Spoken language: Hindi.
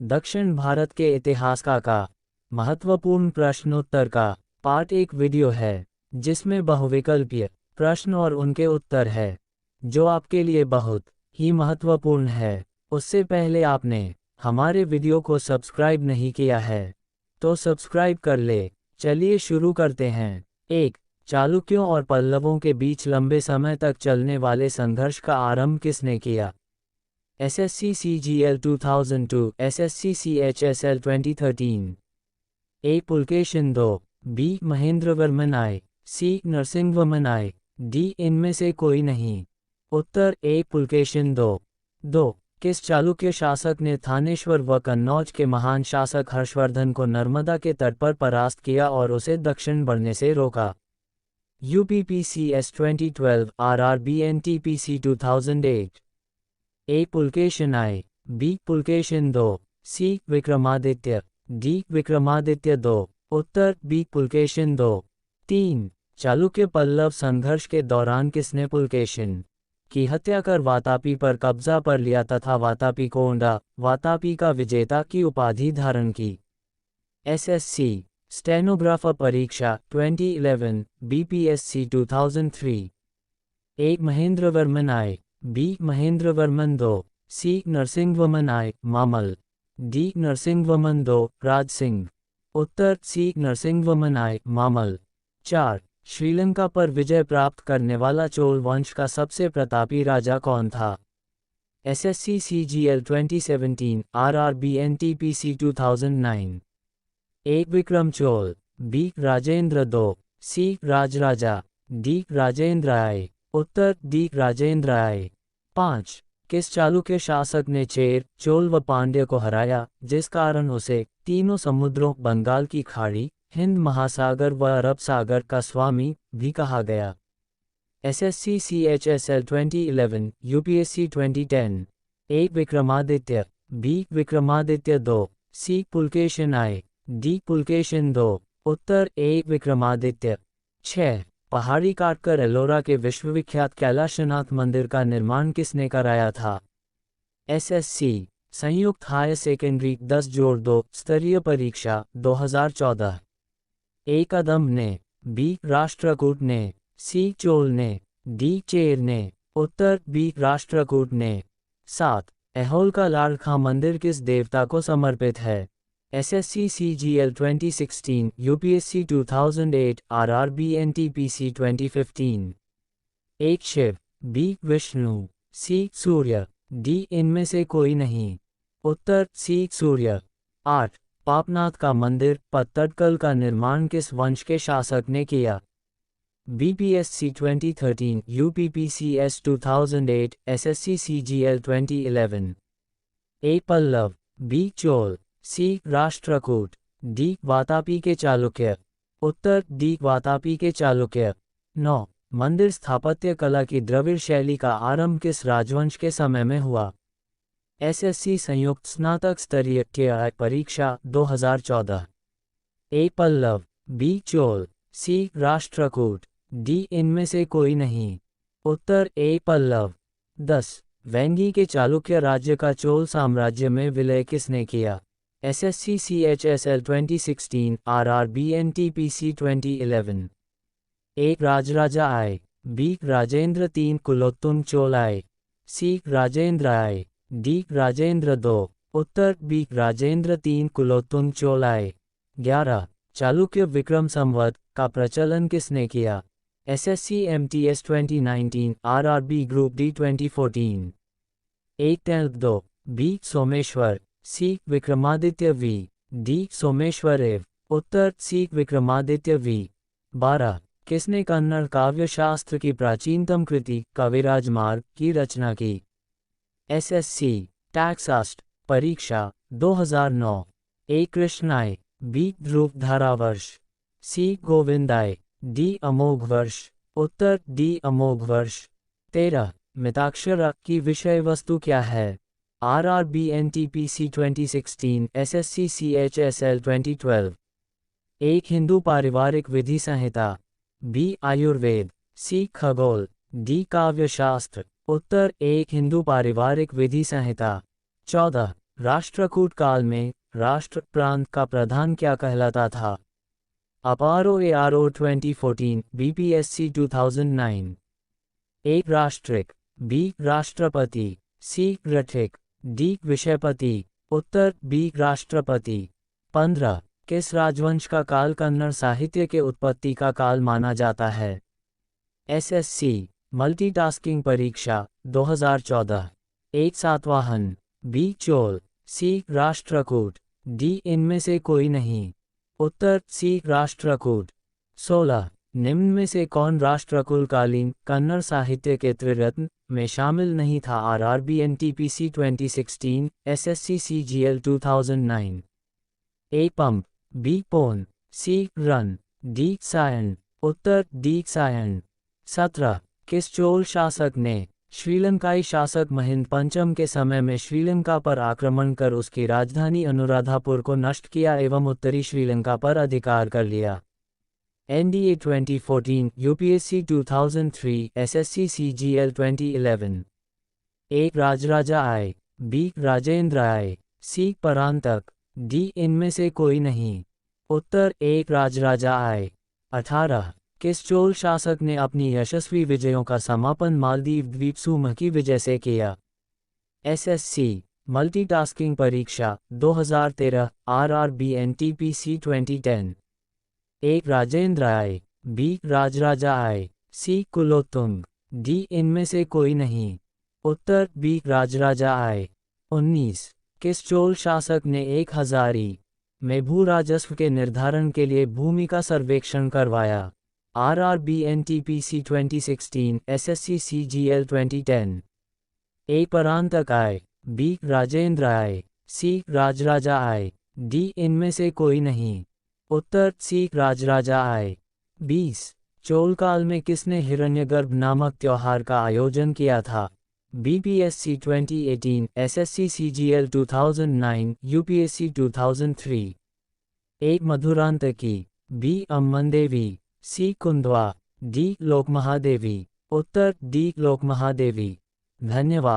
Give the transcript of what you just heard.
दक्षिण भारत के इतिहास का महत्वपूर्ण प्रश्नोत्तर का पार्ट एक वीडियो है जिसमें बहुविकल्पीय प्रश्न और उनके उत्तर है जो आपके लिए बहुत ही महत्वपूर्ण है। उससे पहले आपने हमारे वीडियो को सब्सक्राइब नहीं किया है तो सब्सक्राइब कर ले। चलिए शुरू करते हैं। एक, चालुक्यों और पल्लवों के बीच लंबे समय तक चलने वाले संघर्ष का आरंभ किसने किया? SSC CGL 2002, SSC CHSL 2013। A. Pulakeshin II, B. Mahendravarman I, C. Narasimhavarman I, D. इनमें से कोई नहीं। उत्तर A. पुलकेशिन II। 2. किस चालुक्य शासक ने थानेश्वर व कन्नौज के महान शासक हर्षवर्धन को नर्मदा के तट पर परास्त किया और उसे दक्षिण बढ़ने से रोका? UPPCS 2012, RRB NTPC 2008। A. Pulakeshin I, B. Pulakeshin II, C. Vikramaditya, D. Vikramaditya II। Uttar B. Pulakeshin II। 3. Chalukya Pallav संघर्ष के दौरान किसने पुलकेशिन की हत्या कर वातापी पर कब्जा कर लिया तथा वातापी कोंडा, वातापी का विजेता की उपाधि धारण की? SSC स्टेनोग्राफर परीक्षा 2011, BPSC 2003। A. Mahendravarman I, B. Mahendravarman II, C. Narasimhavarman I, मामल, D. Narasimhavarman II, Raj Singh. Uttar C. Narasimhavarman I, मामल। 4. श्रीलंका पर विजय प्राप्त करने वाला चोल वंश का सबसे प्रतापी राजा कौन था? SSC CGL 2017, RRB NTPC 2009। A. Vikram Chola, B. Rajendra II, C. Rajaraja, D. Rajendra I। Uttar D. Rajendra I। 5. किस चालुक्य शासक ने चेर, चोल व पांड्य को हराया जिस कारण उसे तीनों समुद्रों बंगाल की खाड़ी, हिंद महासागर व अरब सागर का स्वामी भी कहा गया? SSC CHSL 2011, UPSC 2010। A. Vikramaditya, B. Vikramaditya II, C. Pulakeshin I, D. Pulakeshin II। Uttar A. Vikramaditya. 6. पहाड़ी काटकर एलोरा के विश्वविख्यात कैलाशनाथ मंदिर का निर्माण किसने कराया था? SSC संयुक्त हायर सेकेंडरी 10+2 स्तरीय परीक्षा 2014। A. कदम ने, B. राष्ट्रकूट ने, C. चोल ने, D. चेर ने। उत्तर B. राष्ट्रकूट ने। 7. ऐहोल का लाड़काना मंदिर किस देवता को समर्पित है? SSC CGL 2016, UPSC 2008, RRB NTPC 2015। एक शिव, B. विष्णु, C. सूर्य, D. इनमें से कोई नहीं। उत्तर C. सूर्य। 8. पापनाथ का मंदिर पत्तडकल का निर्माण किस वंश के शासक ने किया? BPSC 2013, UPPCS 2008, SSC CGL 2011। A. Pallav, B. Chola, C. Rashtrakuta, D. Vatapi के चालुक्य। उत्तर D. वातापी के चालुक्य। 9. मंदिर स्थापत्य कला की द्रविड़ शैली का आरंभ किस राजवंश के समय में हुआ? SSC संयुक्त स्नातक स्तरीय TI परीक्षा 2014। A. Pallav, B. Chola, C. Rashtrakuta, D. इनमें से कोई नहीं। उत्तर A. पल्लव। 10. वेंगी के चालुक्य राज्य का चोल साम्राज्य में विलय किसने किया? SSC CHSL 2016, RRB NTPC 2011। A. Rajaraja I, B. Rajendra III Kulottunga Chola I, C. Rajendra I, D. Rajendra II। Uttar B. Rajendra III Kulottunga Chola I। 11. Chalukya Vikram Samvat का प्रचलन किसने किया? SSC MTS 2019, RRB Group D 2014। A. Telugu, B. Someshwar, C. Vikramaditya V, D. Someshwar एव। उत्तर C. विक्रमादित्य V। 12. किसने कन्नड़ काव्य शास्त्र की प्राचीनतम कृति कविराज मार्ग की रचना की? SSC टैक्सास्ट परीक्षा 2009। A. Krishna I, B. Dhruv धारावर्ष, C. Govind I, D. अमोघ वर्ष। उत्तर D. अमोघ वर्ष। 13. मिताक्षरा की विषय वस्तु क्या है? RRB NTPC 2016, SSC CHSL 2012। एक हिंदू पारिवारिक विधि संहिता, B. आयुर्वेद, C. खगोल, D. काव्यशास्त्र। उत्तर एक हिंदू पारिवारिक विधि संहिता। 14. राष्ट्रकूट काल में राष्ट्र प्रांत का प्रधान क्या कहलाता था? Aparo ARO 2014 BPSC 2009। ए राष्ट्रिक, बी राष्ट्रपति, सी रथिक, डी विषयपति। उत्तर बी राष्ट्रपति। 15 किस राजवंश का काल कन्नड़ साहित्य के उत्पत्ति का काल माना जाता है? SSC मल्टीटास्किंग परीक्षा 2014। एक सातवाहन, बी चोल, सी राष्ट्रकूट, डी इनमें से कोई नहीं। उत्तर सी राष्ट्रकूट। 16 निम्न में से कौन राष्ट्रकुलकालीन कन्नड़ साहित्य के त्रिरत्न में शामिल नहीं था? RRB NTPC 2016 SSC CGL 2009। A pump, B pawn, C run, D cyan. उत्तर डी सायन। 17 किस चोल शासक ने श्रीलंकाई शासक महिंद पंचम के समय में श्रीलंका पर आक्रमण कर उसकी राजधानी अनुराधापुर को नष्ट किया एवं उत्तरी श्रीलंका पर अधिकार कर लिया? NDA 2014 UPSC 2003 SSC CGL 2011। ए राजराजा आय, बी राजेंद्र आय, सी परांतक, डी इनमें से कोई नहीं। उत्तर ए राजराजा आय। 18 किस चोल शासक ने अपनी यशस्वी विजयों का समापन मालदीव द्वीप समूह की विजय से किया? SSC मल्टीटास्किंग परीक्षा 2013 RRB NTPC 2010। ए राजेंद्र आय, बी राजराजा आय, सी कुलोत्तुंग, डी इनमें से कोई नहीं। उत्तर बी राजराजा आय। 19 किस चोल शासक ने 1000 में भू राजस्व के निर्धारण के लिए भूमि का सर्वेक्षण करवाया? RRB NTPC 2016 SSC CGL 2010। ए परांतक आय, बी राजेंद्र आय, सी राजराजा आय, डी इनमें से कोई नहीं। उत्तर सी राजराजा आय। 20 चोल काल में किसने हिरण्यगर्भ नामक त्योहार का आयोजन किया था? BPSC 2018 SSC CGL 2009 UPSC 2003। ए मधुरांतकी, बी अम्मन देवी, सी कुंदवा, डी लोकमहादेवी। उत्तर डी लोकमहादेवी। धन्यवाद।